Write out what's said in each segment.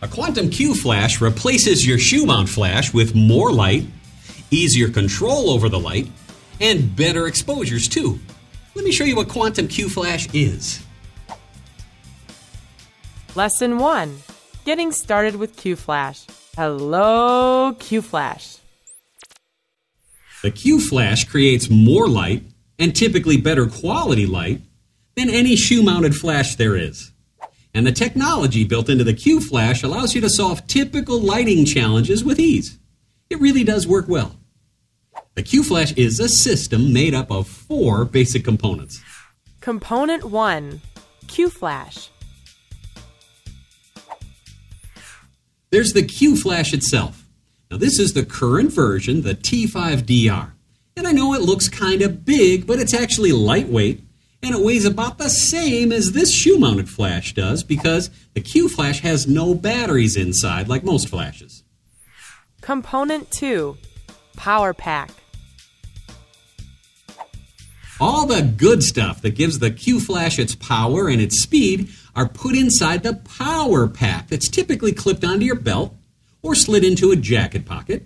A quantum Q flash replaces your shoe mount flash with more light, easier control over the light, and better exposures too. Let me show you what quantum Q flash is. Lesson 1. Getting started with Q flash. Hello, Q flash. The Q flash creates more light, and typically better quality light, than any shoe-mounted flash there is. And the technology built into the Q flash allows you to solve typical lighting challenges with ease. It really does work well. The Q flash is a system made up of 4 basic components. Component 1. Q flash. There's the Q flash itself. Now this is the current version, the T5DR. And I know it looks kind of big, but it's actually lightweight, and it weighs about the same as this shoe-mounted flash does because the Q flash has no batteries inside like most flashes. Component 2. Power pack. All the good stuff that gives the Q flash its power and its speed are put inside the power pack that's typically clipped onto your belt or slid into a jacket pocket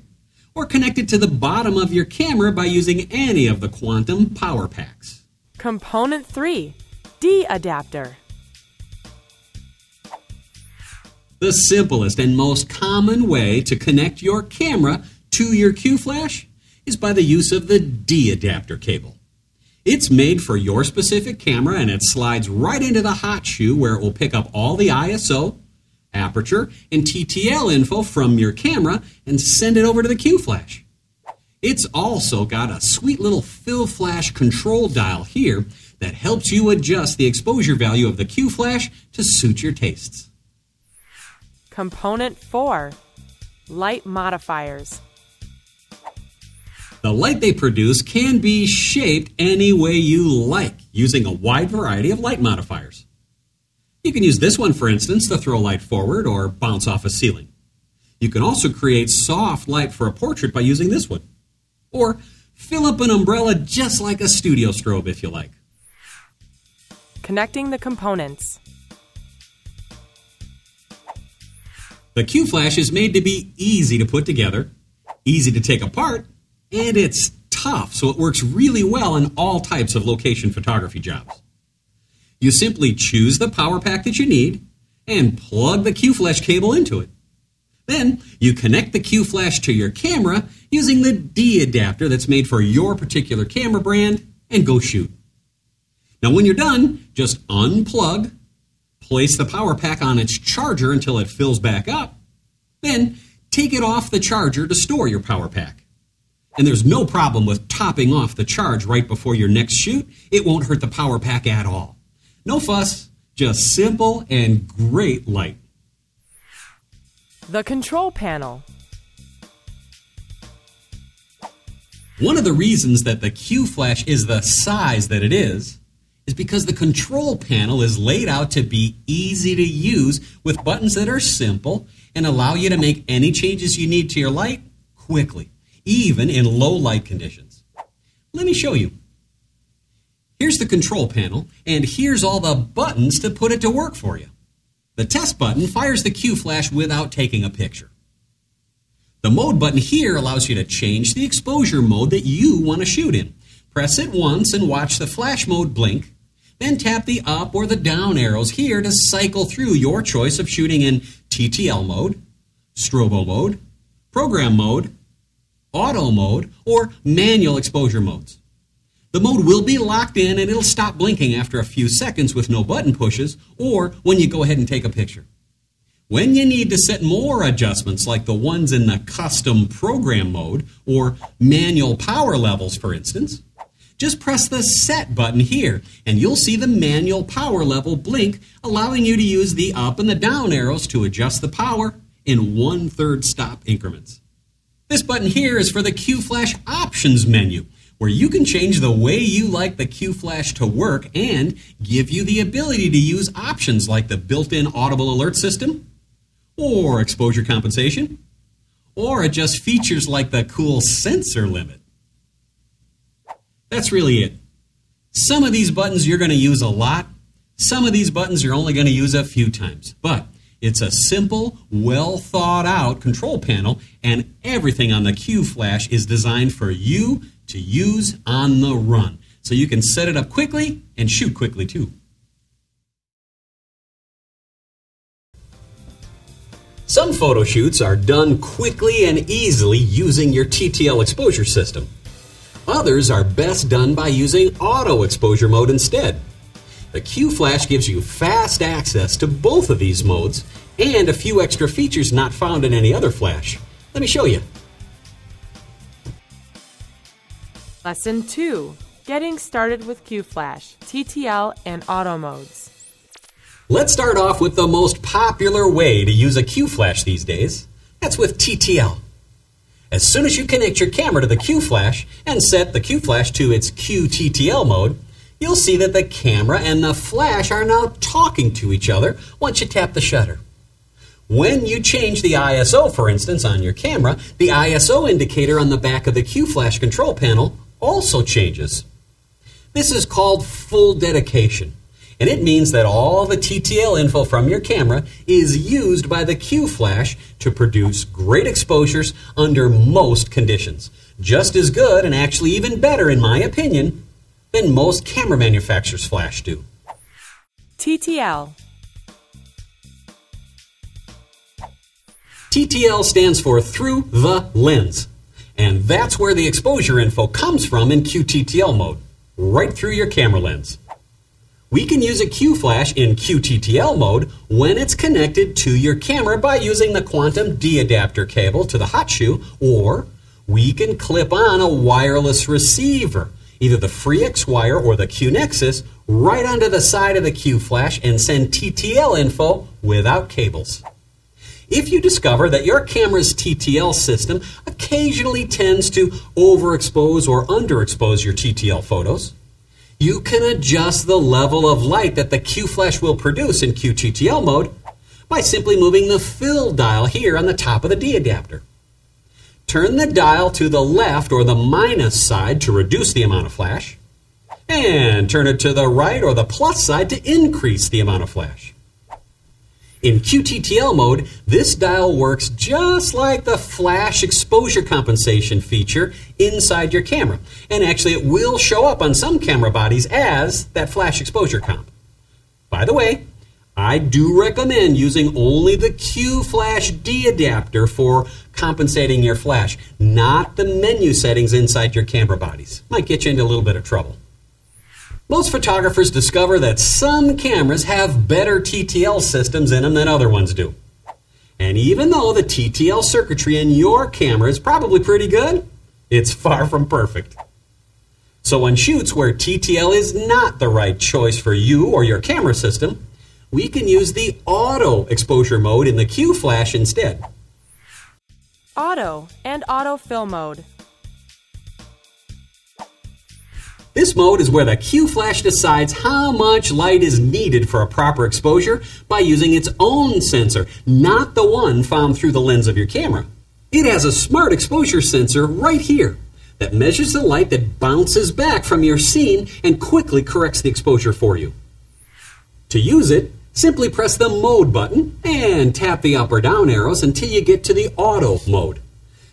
or connected to the bottom of your camera by using any of the quantum power packs. Component 3. D adapter. The simplest and most common way to connect your camera to your Q flash is by the use of the D adapter cable. It's made for your specific camera and it slides right into the hot shoe where it will pick up all the ISO, aperture, and TTL info from your camera and send it over to the Q flash. It's also got a sweet little fill flash control dial here that helps you adjust the exposure value of the Q flash to suit your tastes. Component 4. Light modifiers. The light they produce can be shaped any way you like using a wide variety of light modifiers. You can use this one, for instance, to throw light forward or bounce off a ceiling. You can also create soft light for a portrait by using this one. Or fill up an umbrella just like a studio strobe if you like. Connecting the components. The Q flash is made to be easy to put together, easy to take apart, and it's tough, so it works really well in all types of location photography jobs. You simply choose the power pack that you need and plug the Q flash cable into it. Then you connect the Q flash to your camera using the D adapter that's made for your particular camera brand and go shoot. Now when you're done, just unplug, place the power pack on its charger until it fills back up, then take it off the charger to store your power pack. And there's no problem with topping off the charge right before your next shoot. It won't hurt the power pack at all. No fuss, just simple and great light. The control panel. One of the reasons that the Q flash is the size that it is because the control panel is laid out to be easy to use with buttons that are simple and allow you to make any changes you need to your light quickly, even in low light conditions. Let me show you. Here's the control panel, and here's all the buttons to put it to work for you. The test button fires the Q flash without taking a picture. The mode button here allows you to change the exposure mode that you want to shoot in. Press it once and watch the flash mode blink, then tap the up or the down arrows here to cycle through your choice of shooting in TTL mode, strobo mode, program mode, auto mode, or manual exposure modes. The mode will be locked in and it'll stop blinking after a few seconds with no button pushes or when you go ahead and take a picture. When you need to set more adjustments like the ones in the custom program mode or manual power levels, for instance, just press the set button here and you'll see the manual power level blink, allowing you to use the up and the down arrows to adjust the power in 1/3 stop increments. This button here is for the Q flash options menu, where you can change the way you like the Q flash to work and give you the ability to use options like the built-in audible alert system, or exposure compensation, or adjust features like the cool sensor limit. That's really it. Some of these buttons you're going to use a lot. Some of these buttons you're only going to use a few times. But It's a simple, well thought out control panel, and everything on the Q Flash is designed for you to use on the run. So you can set it up quickly and shoot quickly too. Some photo shoots are done quickly and easily using your TTL exposure system. Others are best done by using auto exposure mode instead. The Q Flash gives you fast access to both of these modes and a few extra features not found in any other flash. Let me show you. Lesson 2. Getting started with Q Flash, TTL, and auto modes. Let's start off with the most popular way to use a Q Flash these days. That's with TTL. As soon as you connect your camera to the Q Flash and set the Q Flash to its QTTL mode, you'll see that the camera and the flash are now talking to each other once you tap the shutter. When you change the ISO, for instance, on your camera, the ISO indicator on the back of the Q Flash control panel also changes. This is called full dedication, and it means that all the TTL info from your camera is used by the Q Flash to produce great exposures under most conditions. Just as good, and actually even better in my opinion, than most camera manufacturers' flash do. TTL. TTL stands for through the lens, and that's where the exposure info comes from in QTTL mode, right through your camera lens. We can use a Q Flash in QTTL mode when it's connected to your camera by using the Quantum D adapter cable to the hot shoe, or we can clip on a wireless receiver, either the FreeX wire or the Q Nexus, right onto the side of the Q Flash and send TTL info without cables. If you discover that your camera's TTL system occasionally tends to overexpose or underexpose your TTL photos, you can adjust the level of light that the Q Flash will produce in QTTL mode by simply moving the fill dial here on the top of the D adapter. Turn the dial to the left or the minus side to reduce the amount of flash, and turn it to the right or the plus side to increase the amount of flash. In QTTL mode, this dial works just like the flash exposure compensation feature inside your camera, and actually it will show up on some camera bodies as that flash exposure comp. By the way, I do recommend using only the Q Flash D adapter for compensating your flash, not the menu settings inside your camera bodies. Might get you into a little bit of trouble. Most photographers discover that some cameras have better TTL systems in them than other ones do. And even though the TTL circuitry in your camera is probably pretty good, it's far from perfect. So on shoots where TTL is not the right choice for you or your camera system, we can use the auto exposure mode in the Q Flash instead. Auto and autofill mode. This mode is where the Q Flash decides how much light is needed for a proper exposure by using its own sensor, not the one found through the lens of your camera. It has a smart exposure sensor right here that measures the light that bounces back from your scene and quickly corrects the exposure for you. To use it, simply press the mode button and tap the up or down arrows until you get to the auto mode.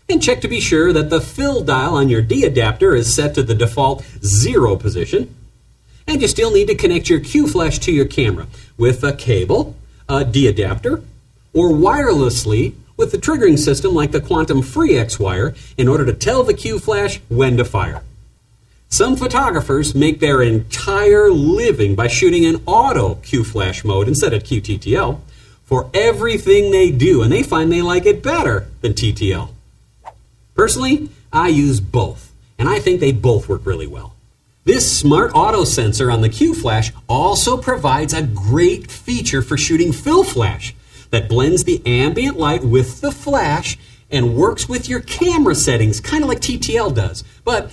And check to be sure that the fill dial on your D adapter is set to the default 0 position. And you still need to connect your Q Flash to your camera with a cable, a D adapter, or wirelessly with the triggering system like the Quantum FreeX wire in order to tell the Q Flash when to fire. Some photographers make their entire living by shooting in auto Q Flash mode instead of QTTL for everything they do, and they find they like it better than TTL. Personally, I use both, and I think they both work really well. This smart auto sensor on the Q Flash also provides a great feature for shooting fill flash that blends the ambient light with the flash and works with your camera settings, kind of like TTL does. But